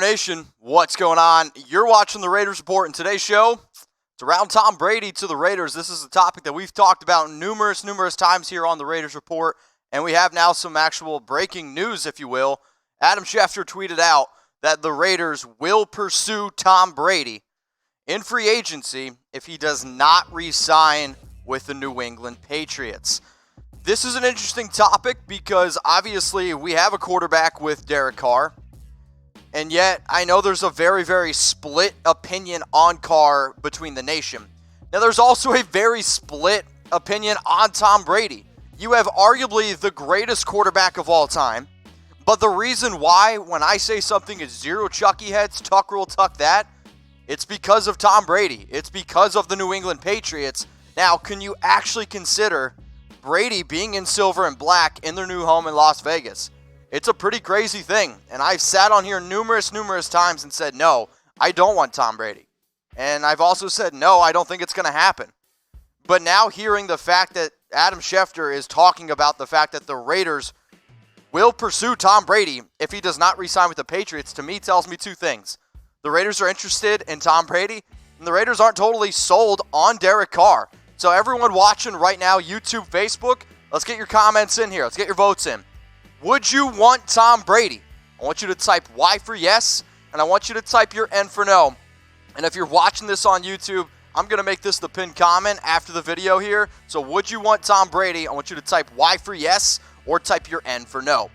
Nation, what's going on? You're watching the Raiders Report, and today's show, it's around Tom Brady to the Raiders. This is a topic that we've talked about numerous times here on the Raiders Report, and we have now some actual breaking news, if you will. Adam Schefter tweeted out that the Raiders will pursue Tom Brady in free agency if he does not re-sign with the New England Patriots. This is an interesting topic because obviously we have a quarterback with Derek Carr. And yet, I know there's a very split opinion on Carr between the nation. Now, there's also a very split opinion on Tom Brady. You have arguably the greatest quarterback of all time. But the reason why, when I say something is zero Chucky heads, tuck rule, tuck that, it's because of Tom Brady. It's because of the New England Patriots. Now, can you actually consider Brady being in silver and black in their new home in Las Vegas? It's a pretty crazy thing, and I've sat on here numerous times and said, no, I don't want Tom Brady. And I've also said, no, I don't think it's going to happen. But now hearing the fact that Adam Schefter is talking about the fact that the Raiders will pursue Tom Brady if he does not re-sign with the Patriots, to me tells me two things. The Raiders are interested in Tom Brady, and the Raiders aren't totally sold on Derek Carr. So everyone watching right now, YouTube, Facebook, let's get your comments in here. Let's get your votes in. Would you want Tom Brady? I want you to type Y for yes, and I want you to type your N for no. And if you're watching this on YouTube, I'm going to make this the pinned comment after the video here. So would you want Tom Brady? I want you to type Y for yes or type your N for no.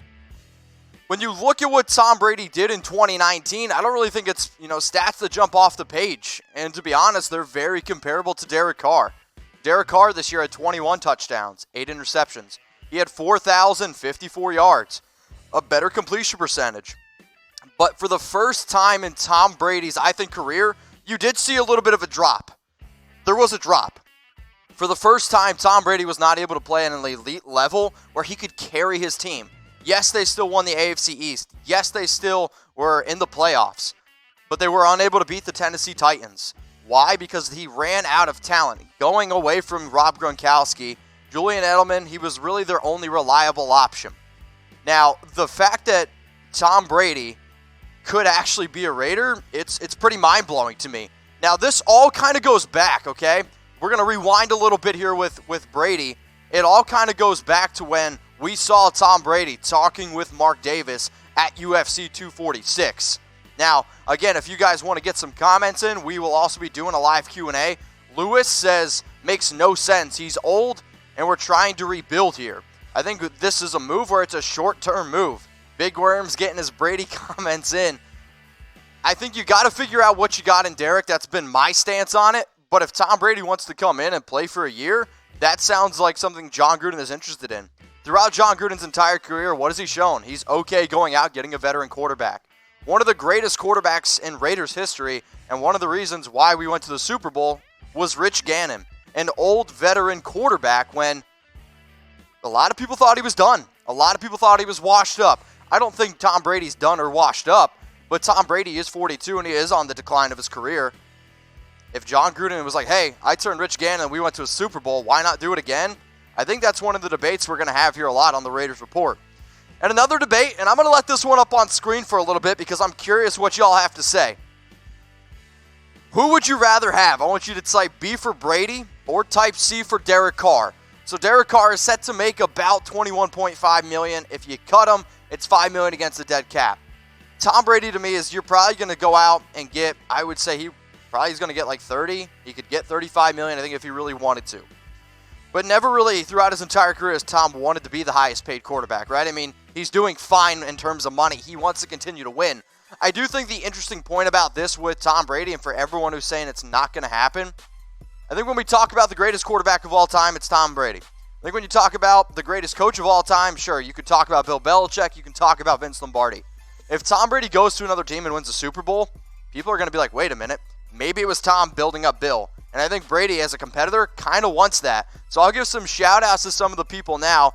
When you look at what Tom Brady did in 2019, I don't really think it's, stats that jump off the page. And to be honest, they're very comparable to Derek Carr. Derek Carr this year had 21 touchdowns, 8 interceptions. He had 4,054 yards, a better completion percentage. But for the first time in Tom Brady's, I think, career, you did see a little bit of a drop. There was a drop. For the first time, Tom Brady was not able to play at an elite level where he could carry his team. Yes, they still won the AFC East. Yes, they still were in the playoffs. But they were unable to beat the Tennessee Titans. Why? Because he ran out of talent. Going away from Rob Gronkowski, Julian Edelman, he was really their only reliable option. Now, the fact that Tom Brady could actually be a Raider, it's pretty mind-blowing to me. Now, this all kind of goes back, okay? We're going to rewind a little bit here with Brady. It all kind of goes back to when we saw Tom Brady talking with Mark Davis at UFC 246. Now, again, if you guys want to get some comments in, we will also be doing a live Q&A. Lewis says, makes no sense. He's old, and we're trying to rebuild here. I think this is a move where it's a short-term move. Big Worm's getting his Brady comments in. I think you got to figure out what you got in Derek. That's been my stance on it. But if Tom Brady wants to come in and play for a year, that sounds like something John Gruden is interested in. Throughout John Gruden's entire career, what has he shown? He's okay going out, getting a veteran quarterback. One of the greatest quarterbacks in Raiders history, and one of the reasons why we went to the Super Bowl, was Rich Gannon, an old veteran quarterback when a lot of people thought he was done. A lot of people thought he was washed up. I don't think Tom Brady's done or washed up, but Tom Brady is 42 and he is on the decline of his career. If John Gruden was like, hey, I turned Rich Gannon and we went to a Super Bowl, why not do it again? I think that's one of the debates we're going to have here a lot on the Raiders Report. And another debate, and I'm going to let this one up on screen for a little bit because I'm curious what y'all have to say. Who would you rather have? I want you to type B for Brady or type C for Derek Carr. So Derek Carr is set to make about $21.5 million. If you cut him, it's $5 million against the dead cap. Tom Brady to me is you're probably going to go out and get, I would say he probably is going to get like 30. He could get $35 million, I think, if he really wanted to. But never really throughout his entire career has Tom wanted to be the highest paid quarterback, right? I mean, he's doing fine in terms of money. He wants to continue to win. I do think the interesting point about this with Tom Brady, and for everyone who's saying it's not going to happen, I think when we talk about the greatest quarterback of all time, it's Tom Brady. I think when you talk about the greatest coach of all time, sure, you could talk about Bill Belichick, you can talk about Vince Lombardi. If Tom Brady goes to another team and wins a Super Bowl, people are going to be like, wait a minute, maybe it was Tom building up Bill. And I think Brady, as a competitor, kind of wants that. So I'll give some shout-outs to some of the people now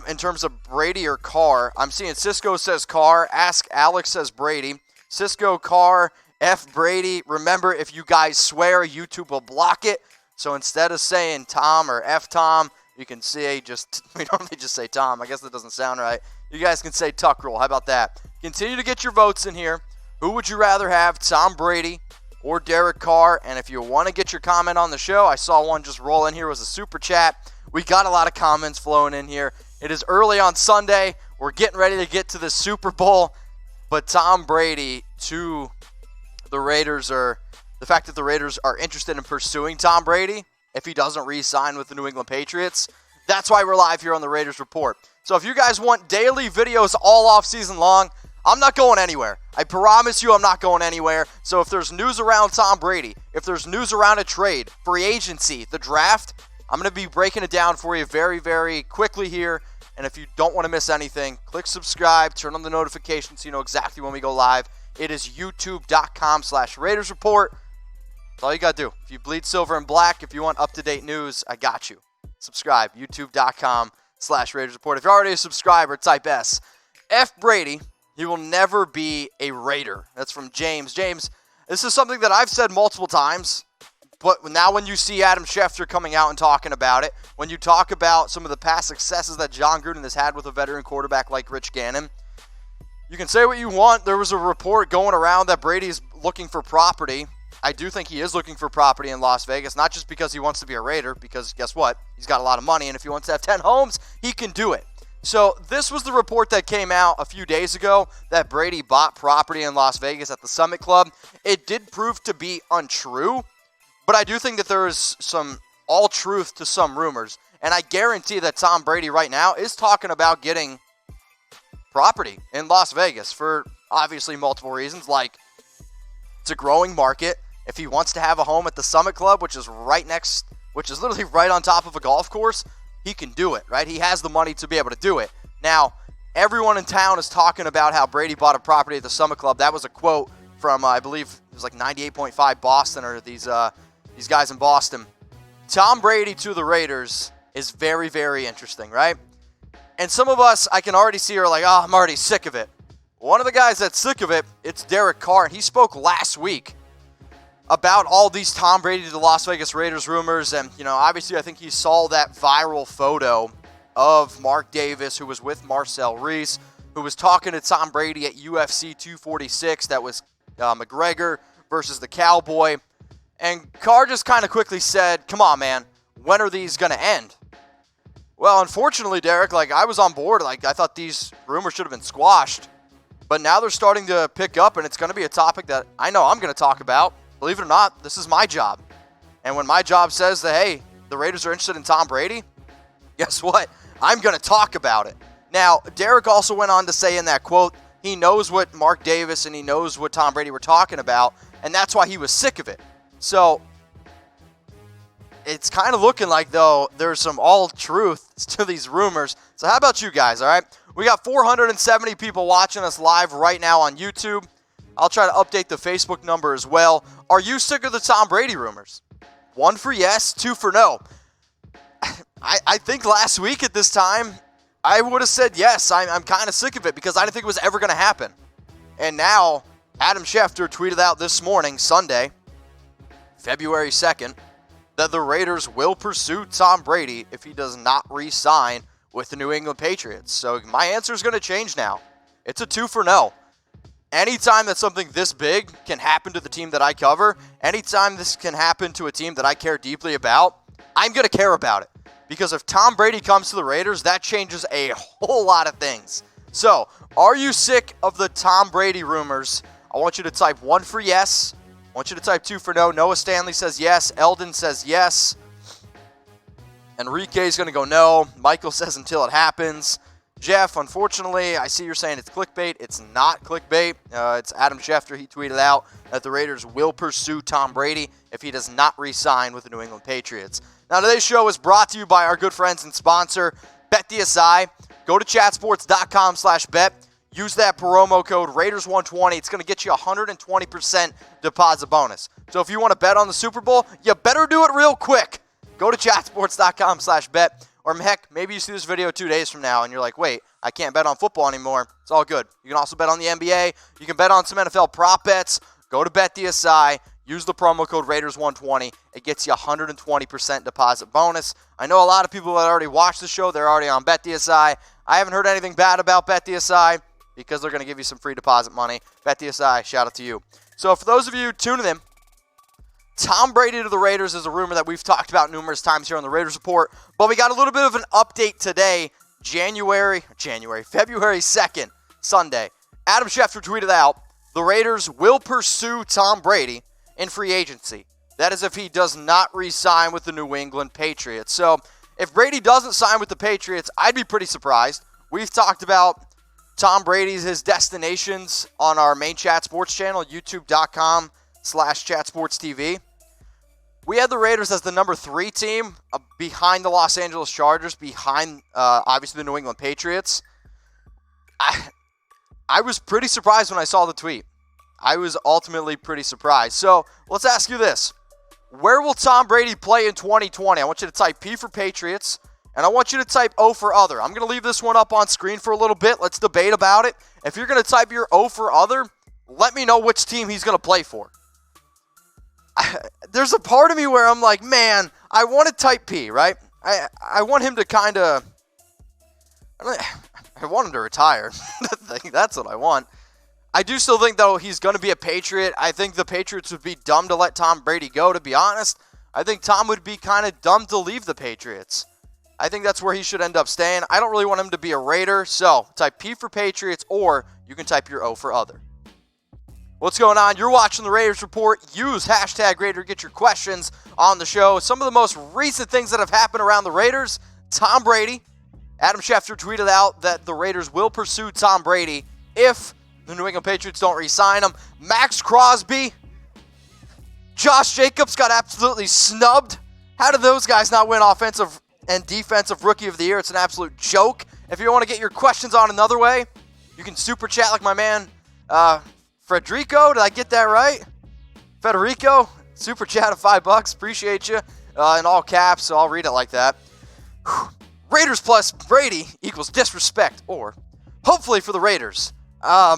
in terms of Brady or Carr. I'm seeing Cisco says Carr. Ask Alex says Brady. Cisco, Carr, F Brady. Remember, if you guys swear, YouTube will block it. So instead of saying Tom or F Tom, you can say we normally just say Tom. I guess that doesn't sound right. You guys can say Tuck Rule. How about that? Continue to get your votes in here. Who would you rather have, Tom Brady or Derek Carr? And if you want to get your comment on the show, I saw one just roll in here. It was a super chat. We got a lot of comments flowing in here. It is early on Sunday. We're getting ready to get to the Super Bowl. But Tom Brady to the Raiders, or the fact that the Raiders are interested in pursuing Tom Brady if he doesn't re-sign with the New England Patriots. That's why we're live here on the Raiders Report. So if you guys want daily videos all off season long, I'm not going anywhere. I promise you I'm not going anywhere. So if there's news around Tom Brady, if there's news around a trade, free agency, the draft, I'm going to be breaking it down for you very, very quickly here. And if you don't want to miss anything, click subscribe, turn on the notifications so you know exactly when we go live. It is youtube.com/Raiders Report. That's all you got to do. If you bleed silver and black, if you want up-to-date news, I got you. Subscribe, youtube.com/Raiders Report. If you're already a subscriber, type S. F. Brady, he will never be a Raider. That's from James. James, this is something that I've said multiple times, but now when you see Adam Schefter coming out and talking about it, when you talk about some of the past successes that John Gruden has had with a veteran quarterback like Rich Gannon, you can say what you want. There was a report going around that Brady's looking for property. I do think he is looking for property in Las Vegas, not just because he wants to be a Raider, because guess what? He's got a lot of money, and if he wants to have 10 homes, he can do it. So this was the report that came out a few days ago that Brady bought property in Las Vegas at the Summit Club. It did prove to be untrue, but I do think that there is some all truth to some rumors. And I guarantee that Tom Brady right now is talking about getting property in Las Vegas for obviously multiple reasons, like it's a growing market. If he wants to have a home at the Summit Club, which is literally right on top of a golf course, he can do it, right? He has the money to be able to do it. Now, everyone in town is talking about how Brady bought a property at the Summit Club. That was a quote from, I believe, it was like 98.5 Boston, or these guys in Boston. Tom Brady to the Raiders is very, very interesting, right? And some of us, I can already see, are like, oh, I'm already sick of it. One of the guys that's sick of it, it's Derek Carr. And he spoke last week about all these Tom Brady to the Las Vegas Raiders rumors. And, obviously I think he saw that viral photo of Mark Davis, who was with Marcel Reese, who was talking to Tom Brady at UFC 246. That was McGregor versus the Cowboy. And Carr just kind of quickly said, come on, man, when are these going to end? Well, unfortunately, Derek, I was on board. I thought these rumors should have been squashed. But now they're starting to pick up, and it's going to be a topic that I know I'm going to talk about. Believe it or not, this is my job. And when my job says that, hey, the Raiders are interested in Tom Brady, guess what? I'm going to talk about it. Now, Derek also went on to say in that quote, he knows what Mark Davis and he knows what Tom Brady were talking about, and that's why he was sick of it. So it's kind of looking like, though, there's some all truth to these rumors. So how about you guys, all right? We got 470 people watching us live right now on YouTube. I'll try to update the Facebook number as well. Are you sick of the Tom Brady rumors? 1 for yes, 2 for no. I think last week at this time, I would have said yes. I'm kind of sick of it because I didn't think it was ever going to happen. And now, Adam Schefter tweeted out this morning, Sunday, February 2nd, that the Raiders will pursue Tom Brady if he does not re-sign with the New England Patriots. So my answer is going to change now. It's a 2 for no. Anytime that something this big can happen to the team that I cover, anytime this can happen to a team that I care deeply about, I'm going to care about it. Because if Tom Brady comes to the Raiders, that changes a whole lot of things. So, are you sick of the Tom Brady rumors? I want you to type 1 for yes. I want you to type 2 for no. Noah Stanley says yes. Eldon says yes. Enrique is going to go no. Michael says until it happens. Jeff, unfortunately, I see you're saying it's clickbait. It's not clickbait. It's Adam Schefter. He tweeted out that the Raiders will pursue Tom Brady if he does not re-sign with the New England Patriots. Now, today's show is brought to you by our good friends and sponsor, BetDSI. Go to chatsports.com/bet. Use that promo code Raiders120. It's going to get you a 120% deposit bonus. So if you want to bet on the Super Bowl, you better do it real quick. Go to chatsports.com/bet. Or heck, maybe you see this video 2 days from now and you're like, wait, I can't bet on football anymore. It's all good. You can also bet on the NBA. You can bet on some NFL prop bets. Go to BetDSI. Use the promo code Raiders120. It gets you a 120% deposit bonus. I know a lot of people that already watched the show. They're already on BetDSI. I haven't heard anything bad about BetDSI. because they're going to give you some free deposit money. BetDSI, shout out to you. So for those of you tuning in, Tom Brady to the Raiders is a rumor that we've talked about numerous times here on the Raiders Report, but we got a little bit of an update today, February 2nd, Sunday. Adam Schefter tweeted out, the Raiders will pursue Tom Brady in free agency. That is if he does not re-sign with the New England Patriots. So if Brady doesn't sign with the Patriots, I'd be pretty surprised. We've talked about Tom Brady's his destinations on our main Chat Sports channel, youtube.com/chatsportstv. We had the Raiders as the number 3 team behind the Los Angeles Chargers, behind obviously the New England Patriots. I was pretty surprised when I saw the tweet. I was ultimately pretty surprised. So let's ask you this. Where will Tom Brady play in 2020? I want you to type P for Patriots, and I want you to type O for other. I'm going to leave this one up on screen for a little bit. Let's debate about it. If you're going to type your O for other, let me know which team he's going to play for. There's a part of me where I'm like, man, I want to type P, right? I want him to kind of... I want him to retire. That's what I want. I do still think, though, he's going to be a Patriot. I think the Patriots would be dumb to let Tom Brady go, to be honest. I think Tom would be kind of dumb to leave the Patriots. I think that's where he should end up staying. I don't really want him to be a Raider, so type P for Patriots, or you can type your O for other. What's going on? You're watching the Raiders Report. Use hashtag Raider to get your questions on the show. Some of the most recent things that have happened around the Raiders, Tom Brady. Adam Schefter tweeted out that the Raiders will pursue Tom Brady if the New England Patriots don't re-sign him. Max Crosby, Josh Jacobs got absolutely snubbed. How did those guys not win Offensive and Defensive Rookie of the Year? It's an absolute joke. If you want to get your questions on another way, you can super chat like my man Federico. Did I get that right? Federico, super chat of $5. Appreciate you. In all caps, so I'll read it like that. Raiders plus Brady equals disrespect, or hopefully for the Raiders. I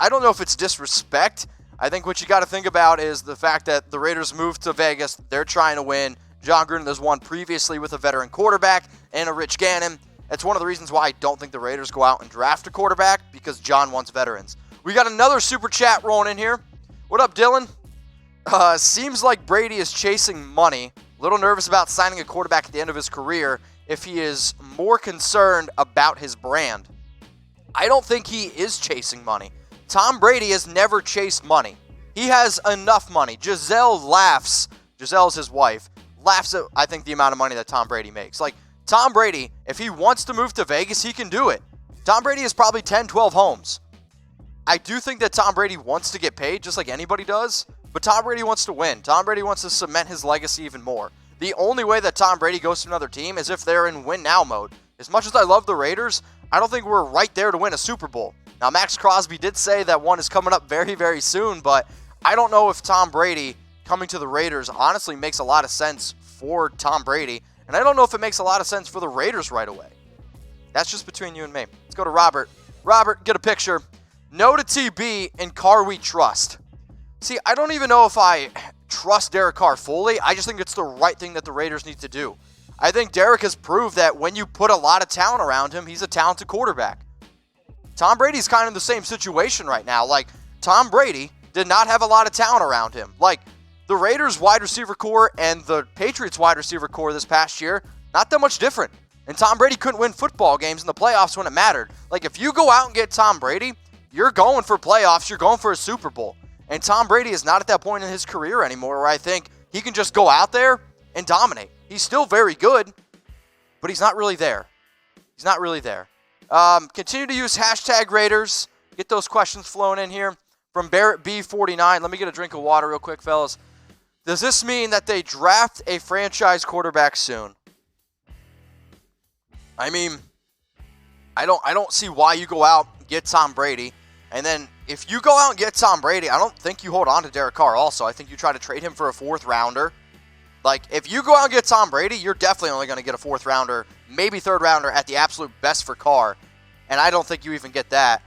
don't know if it's disrespect. I think what you got to think about is the fact that the Raiders moved to Vegas. They're trying to win. John Gruden has won previously with a veteran quarterback and a Rich Gannon. That's one of the reasons why I don't think the Raiders go out and draft a quarterback, because John wants veterans. We got another super chat rolling in here. What up, Dylan? Seems like Brady is chasing money. A little nervous about signing a quarterback at the end of his career if he is more concerned about his brand. I don't think he is chasing money. Tom Brady has never chased money. He has enough money. Giselle laughs. Giselle's his wife. Laughs at, I think, the amount of money that Tom Brady makes. Like, Tom Brady, if he wants to move to Vegas, he can do it. Tom Brady has probably 10, 12 homes. I do think that Tom Brady wants to get paid, just like anybody does, but Tom Brady wants to win. Tom Brady wants to cement his legacy even more. The only way that Tom Brady goes to another team is if they're in win-now mode. As much as I love the Raiders, I don't think we're right there to win a Super Bowl. Now, Max Crosby did say that one is coming up very, very soon, but I don't know if Tom Brady coming to the Raiders honestly makes a lot of sense for Tom Brady, and I don't know if it makes a lot of sense for the Raiders right away. That's just between you and me. Let's go to Robert. Robert, get a picture. No to TB and Carr we trust. See, I don't even know if I trust Derek Carr fully. I just think it's the right thing that the Raiders need to do. I think Derek has proved that when you put a lot of talent around him, he's a talented quarterback. Tom Brady's kind of in the same situation right now. Like, Tom Brady did not have a lot of talent around him. Like, the Raiders wide receiver core and the Patriots wide receiver core this past year, not that much different. And Tom Brady couldn't win football games in the playoffs when it mattered. Like, if you go out and get Tom Brady, you're going for playoffs, you're going for a Super Bowl. And Tom Brady is not at that point in his career anymore where I think he can just go out there and dominate. He's still very good, but he's not really there. He's not really there. Continue to use hashtag Raiders. Get those questions flowing in here. From Barrett B49, let me get a drink of water real quick, fellas. Does this mean that they draft a franchise quarterback soon? I mean, I don't see why you go out and get Tom Brady. And then if you go out and get Tom Brady, I don't think you hold on to Derek Carr also. I think you try to trade him for a 4th rounder. Like, if you go out and get Tom Brady, you're definitely only going to get a 4th rounder, maybe 3rd rounder at the absolute best for Carr. And I don't think you even get that.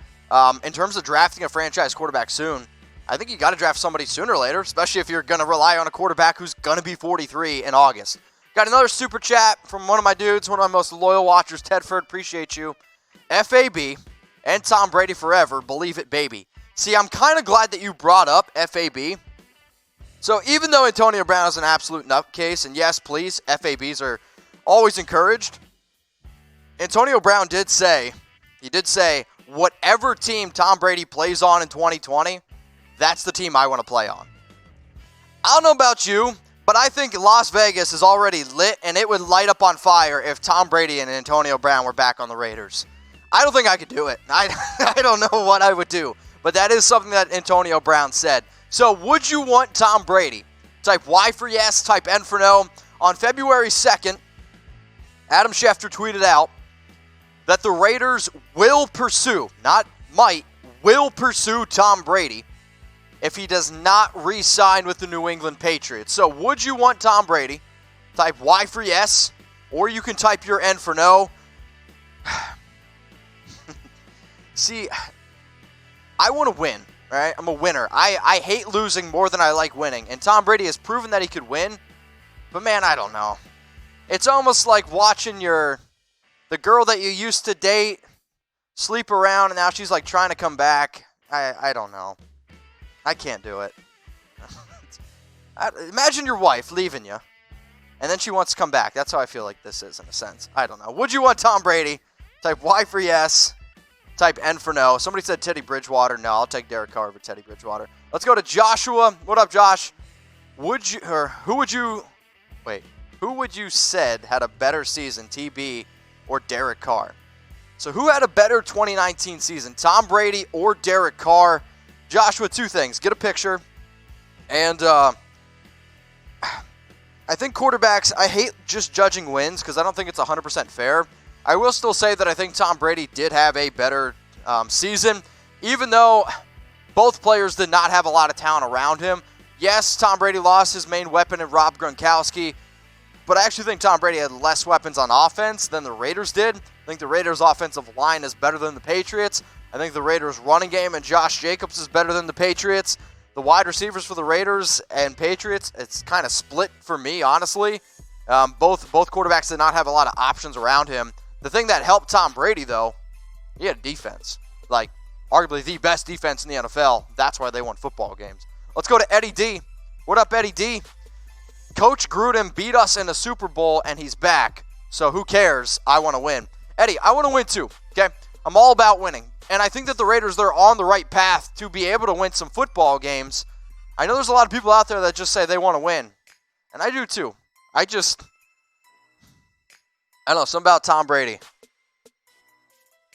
In terms of drafting a franchise quarterback soon, I think you got to draft somebody sooner or later, especially if you're going to rely on a quarterback who's going to be 43 in August. Got another super chat from one of my dudes, one of my most loyal watchers, Tedford. Appreciate you. FAB, and Tom Brady forever. Believe it, baby. See, I'm kind of glad that you brought up FAB. So even though Antonio Brown is an absolute nutcase, and yes, please, FABs are always encouraged, Antonio Brown did say, whatever team Tom Brady plays on in 2020, that's the team I want to play on. I don't know about you, but I think Las Vegas is already lit, and it would light up on fire if Tom Brady and Antonio Brown were back on the Raiders. I don't think I could do it. I don't know what I would do, but that is something that Antonio Brown said. So would you want Tom Brady? Type Y for yes, type N for no. On February 2nd, Adam Schefter tweeted out that the Raiders will pursue, not might, will pursue Tom Brady if he does not re-sign with the New England Patriots. So would you want Tom Brady? Type Y for yes, or you can type your N for no. See, I want to win, right? I'm a winner. I hate losing more than I like winning. And Tom Brady has proven that he could win. But man, I don't know. It's almost like watching the girl that you used to date sleep around, and now she's like trying to come back. I don't know. I can't do it. Imagine your wife leaving you, and then she wants to come back. That's how I feel like this is in a sense. I don't know. Would you want Tom Brady? Type Y for yes. Type N for no. Somebody said Teddy Bridgewater. No, I'll take Derek Carr over Teddy Bridgewater. Let's go to Joshua. What up, Josh? Who would you said had a better season, TB or Derek Carr? So who had a better 2019 season, Tom Brady or Derek Carr? Joshua, two things. Get a picture. And I think quarterbacks, I hate just judging wins because I don't think it's 100% fair. I will still say that I think Tom Brady did have a better season, even though both players did not have a lot of talent around him. Yes, Tom Brady lost his main weapon in Rob Gronkowski, but I actually think Tom Brady had less weapons on offense than the Raiders did. I think the Raiders' offensive line is better than the Patriots. I think the Raiders' running game and Josh Jacobs is better than the Patriots. The wide receivers for the Raiders and Patriots, it's kind of split for me, honestly. Both quarterbacks did not have a lot of options around him. The thing that helped Tom Brady, though, he had defense. Like, arguably the best defense in the NFL. That's why they won football games. Let's go to Eddie D. What up, Eddie D? Coach Gruden beat us in the Super Bowl, and he's back. So who cares? I want to win. Eddie, I want to win too, okay? I'm all about winning. And I think that the Raiders, they're on the right path to be able to win some football games. I know there's a lot of people out there that just say they want to win. And I do too. I don't know, something about Tom Brady.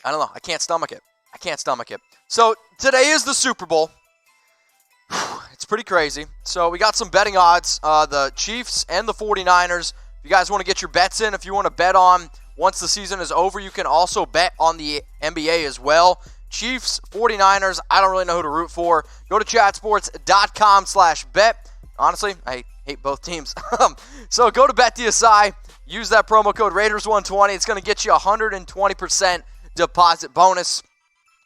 I don't know. I can't stomach it. So today is the Super Bowl. It's pretty crazy. So we got some betting odds. The Chiefs and the 49ers. If you guys want to get your bets in, if you want to bet on once the season is over, you can also bet on the NBA as well. Chiefs, 49ers, I don't really know who to root for. Go to chatsports.com/bet. Honestly, I hate both teams. So go to BetDSI. Use that promo code Raiders120. It's going to get you 120% deposit bonus.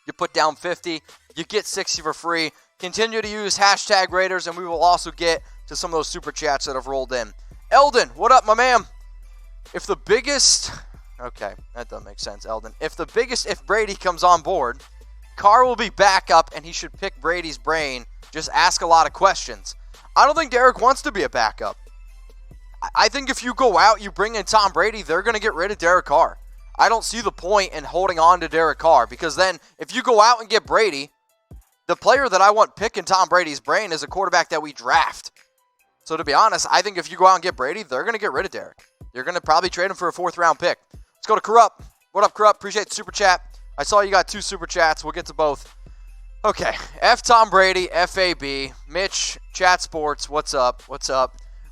You put down 50, you get 60 for free. Continue to use hashtag Raiders, and we will also get to some of those super chats that have rolled in. Eldon, what up, my man? Okay, that doesn't make sense, Eldon. If Brady comes on board, Carr will be backup, and he should pick Brady's brain. Just ask a lot of questions. I don't think Derek wants to be a backup. I think if you go out, you bring in Tom Brady, they're going to get rid of Derek Carr. I don't see the point in holding on to Derek Carr, because then if you go out and get Brady, the player that I want picking Tom Brady's brain is a quarterback that we draft. So to be honest, I think if you go out and get Brady, they're going to get rid of Derek. You're going to probably trade him for a 4th-round pick. Let's go to Corrupt. What up, Corrupt? Appreciate the super chat. I saw you got 2 super chats. We'll get to both. Okay, F Tom Brady, FAB. Mitch, Chat Sports, what's up?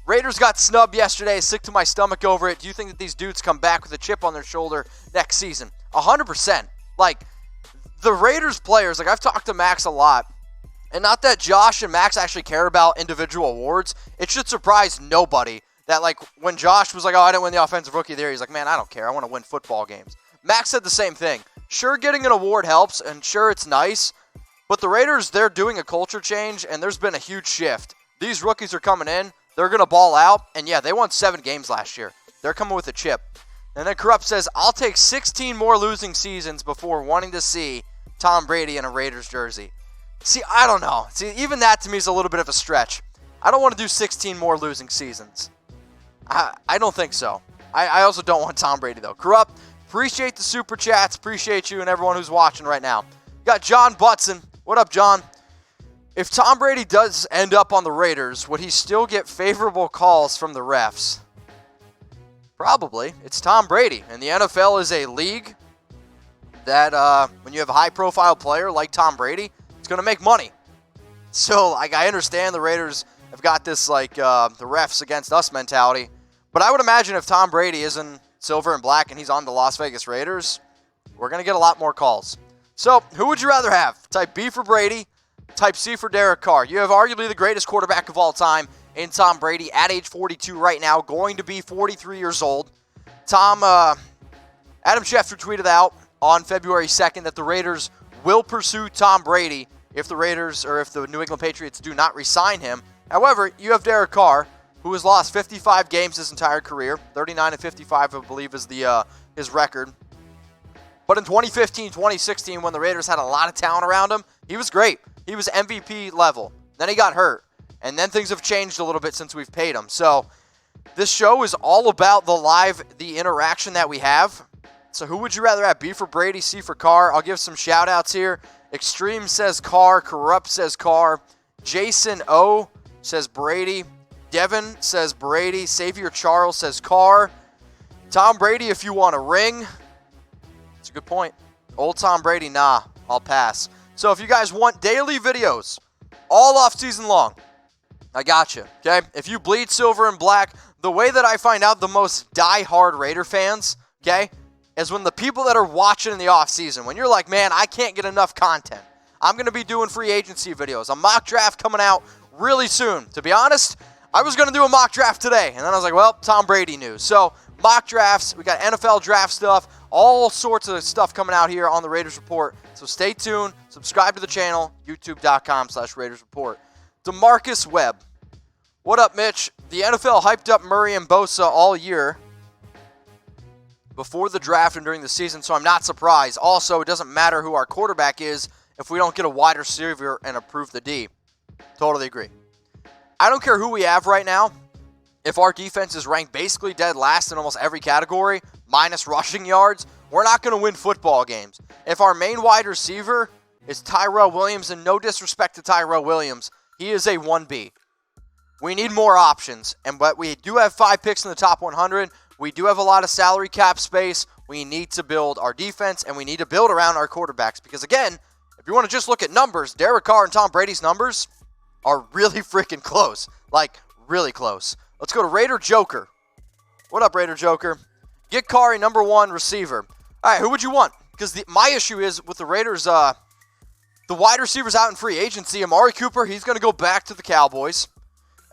Raiders got snubbed yesterday. Sick to my stomach over it. Do you think that these dudes come back with a chip on their shoulder next season? 100%. Like, the Raiders players, like I've talked to Max a lot, and not that Josh and Max actually care about individual awards. It should surprise nobody that, like, when Josh was like, oh, I didn't win the Offensive Rookie of the Year, he's like, man, I don't care. I want to win football games. Max said the same thing. Sure, getting an award helps, and sure, it's nice, but the Raiders, they're doing a culture change, and there's been a huge shift. These rookies are coming in. They're going to ball out, and yeah, they won 7 games last year. They're coming with a chip. And then Corrupt says, I'll take 16 more losing seasons before wanting to see Tom Brady in a Raiders jersey. See, I don't know. See, even that to me is a little bit of a stretch. I don't want to do 16 more losing seasons. I don't think so. I also don't want Tom Brady, though. Corrupt, appreciate the super chats. Appreciate you and everyone who's watching right now. Got John Butson. What up, John? If Tom Brady does end up on the Raiders, would he still get favorable calls from the refs? Probably. It's Tom Brady. And the NFL is a league that when you have a high-profile player like Tom Brady, it's going to make money. So, I understand the Raiders have got this, the refs against us mentality. But I would imagine if Tom Brady is in silver and black and he's on the Las Vegas Raiders, we're going to get a lot more calls. So, who would you rather have? Type B for Brady, type C for Derek Carr. You have arguably the greatest quarterback of all time in Tom Brady at age 42 right now, going to be 43 years old. Adam Schefter tweeted out on February 2nd that the Raiders will pursue Tom Brady if the New England Patriots do not re-sign him. However, you have Derek Carr, who has lost 55 games his entire career. 39-55, I believe, is his record. But in 2015, 2016, when the Raiders had a lot of talent around him, he was great. He was MVP level. Then he got hurt. And then things have changed a little bit since we've paid him. So this show is all about the interaction that we have. So who would you rather have? B for Brady, C for Carr. I'll give some shout outs here. Extreme says Carr. Corrupt says Carr. Jason O says Brady. Devin says Brady. Savior Charles says Carr. Tom Brady, if you want a ring. That's a good point. Old Tom Brady, nah, I'll pass. So if you guys want daily videos, all off season long, I got you, okay? If you bleed silver and black, the way that I find out the most die-hard Raider fans, okay, is when the people that are watching in the off season, when you're like, man, I can't get enough content. I'm going to be doing free agency videos. A mock draft coming out really soon. To be honest, I was going to do a mock draft today, and then I was like, well, Tom Brady news. So mock drafts, we got NFL draft stuff, all sorts of stuff coming out here on the Raiders Report. So stay tuned, subscribe to the channel, youtube.com/Raiders Report. DeMarcus Webb. What up, Mitch? The NFL hyped up Murray and Bosa all year before the draft and during the season, so I'm not surprised. Also, it doesn't matter who our quarterback is if we don't get a wide receiver and approve the D. Totally agree. I don't care who we have right now. If our defense is ranked basically dead last in almost every category, minus rushing yards, we're not going to win football games. If our main wide receiver is Tyrell Williams, and no disrespect to Tyrell Williams, he is a 1B. We need more options, but we do have 5 picks in the top 100. We do have a lot of salary cap space. We need to build our defense, and we need to build around our quarterbacks. Because, again, if you want to just look at numbers, Derek Carr and Tom Brady's numbers are really freaking close. Like, really close. Let's go to Raider Joker. What up, Raider Joker? Get Carr a number 1 receiver. All right, who would you want? Because my issue is with the Raiders, the wide receivers out in free agency. Amari Cooper, he's going to go back to the Cowboys.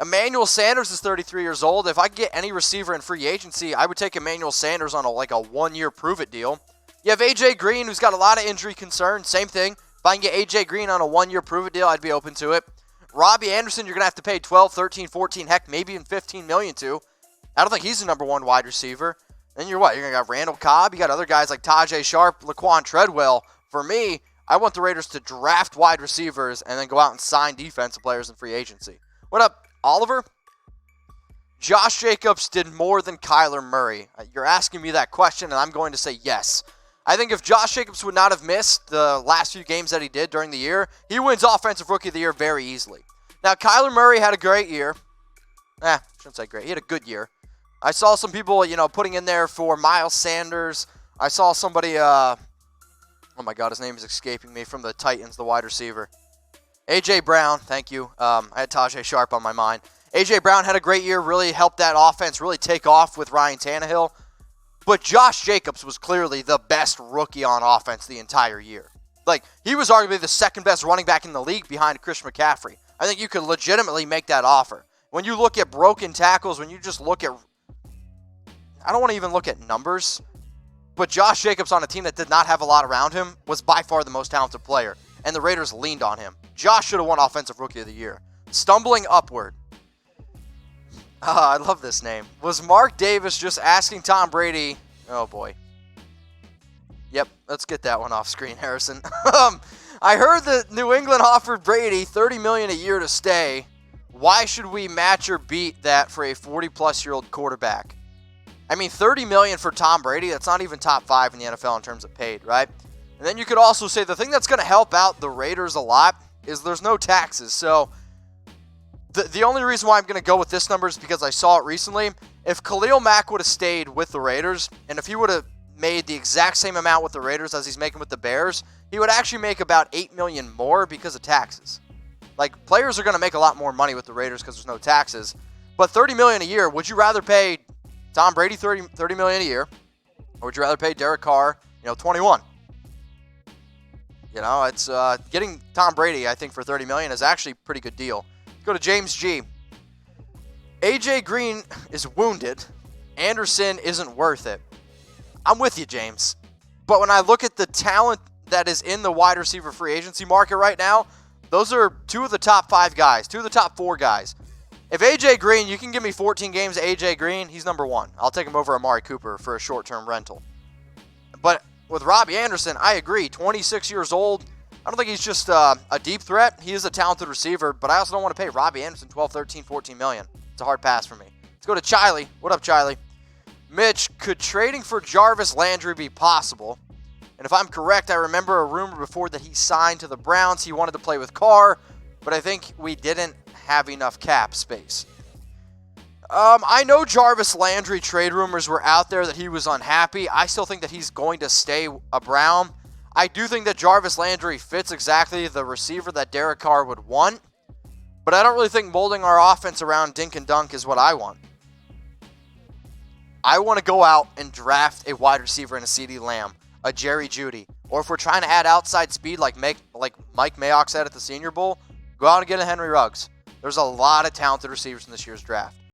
Emmanuel Sanders is 33 years old. If I could get any receiver in free agency, I would take Emmanuel Sanders on a 1-year prove-it deal. You have A.J. Green, who's got a lot of injury concerns. Same thing. If I can get A.J. Green on a 1-year prove-it deal, I'd be open to it. Robbie Anderson, you're going to have to pay 12, 13, 14, heck, maybe even $15 million to. I don't think he's the number 1 wide receiver. Then you're what? You're going to have Randall Cobb. You got other guys like Tajay Sharp, Laquan Treadwell. For me, I want the Raiders to draft wide receivers and then go out and sign defensive players in free agency. What up, Oliver? Josh Jacobs did more than Kyler Murray. You're asking me that question, and I'm going to say yes. I think if Josh Jacobs would not have missed the last few games that he did during the year, he wins Offensive Rookie of the Year very easily. Now, Kyler Murray had a great year. Shouldn't say great. He had a good year. I saw some people, putting in there for Miles Sanders. I saw somebody, oh my God, his name is escaping me, from the Titans, the wide receiver. A.J. Brown, thank you. I had Tajay Sharp on my mind. A.J. Brown had a great year, really helped that offense really take off with Ryan Tannehill. But Josh Jacobs was clearly the best rookie on offense the entire year. He was arguably the second best running back in the league behind Christian McCaffrey. I think you could legitimately make that offer. When you look at broken tackles, when you just look at, I don't want to even look at numbers, but Josh Jacobs on a team that did not have a lot around him was by far the most talented player, and the Raiders leaned on him. Josh should have won Offensive Rookie of the Year. Stumbling Upward. I love this name. Was Mark Davis just asking Tom Brady, oh boy. Yep, let's get that one off screen, Harrison. I heard that New England offered Brady $30 million a year to stay. Why should we match or beat that for a 40-plus-year-old quarterback? I mean, $30 million for Tom Brady, that's not even top 5 in the NFL in terms of paid, right? And then you could also say the thing that's going to help out the Raiders a lot is there's no taxes. So the only reason why I'm going to go with this number is because I saw it recently. If Khalil Mack would have stayed with the Raiders, and if he would have made the exact same amount with the Raiders as he's making with the Bears, he would actually make about $8 million more because of taxes. Like, players are going to make a lot more money with the Raiders because there's no taxes. But $30 million a year, would you rather pay Tom Brady $30 million a year, or would you rather pay Derek Carr, 21? It's getting Tom Brady, I think, for $30 million is actually a pretty good deal. Go to James G. AJ Green is wounded. Anderson isn't worth it. I'm with you, James. But when I look at the talent that is in the wide receiver free agency market right now, those are 2 of the top 5 guys, 2 of the top 4 guys. If AJ Green, you can give me 14 games of AJ Green, he's number 1. I'll take him over Amari Cooper for a short-term rental. But with Robbie Anderson, I agree. 26 years old. I don't think he's just a deep threat. He is a talented receiver, but I also don't want to pay Robbie Anderson $12, $13, $14 million. It's a hard pass for me. Let's go to Chiley. What up, Chiley? Mitch, could trading for Jarvis Landry be possible? And if I'm correct, I remember a rumor before that he signed to the Browns. He wanted to play with Carr, but I think we didn't have enough cap space. I know Jarvis Landry trade rumors were out there that he was unhappy. I still think that he's going to stay a Brown. I do think that Jarvis Landry fits exactly the receiver that Derek Carr would want, but I don't really think molding our offense around dink and dunk is what I want. I want to go out and draft a wide receiver in a CeeDee Lamb, a Jerry Jeudy, or if we're trying to add outside speed like Mike Mayock said at the Senior Bowl, go out and get a Henry Ruggs. There's a lot of talented receivers in this year's draft.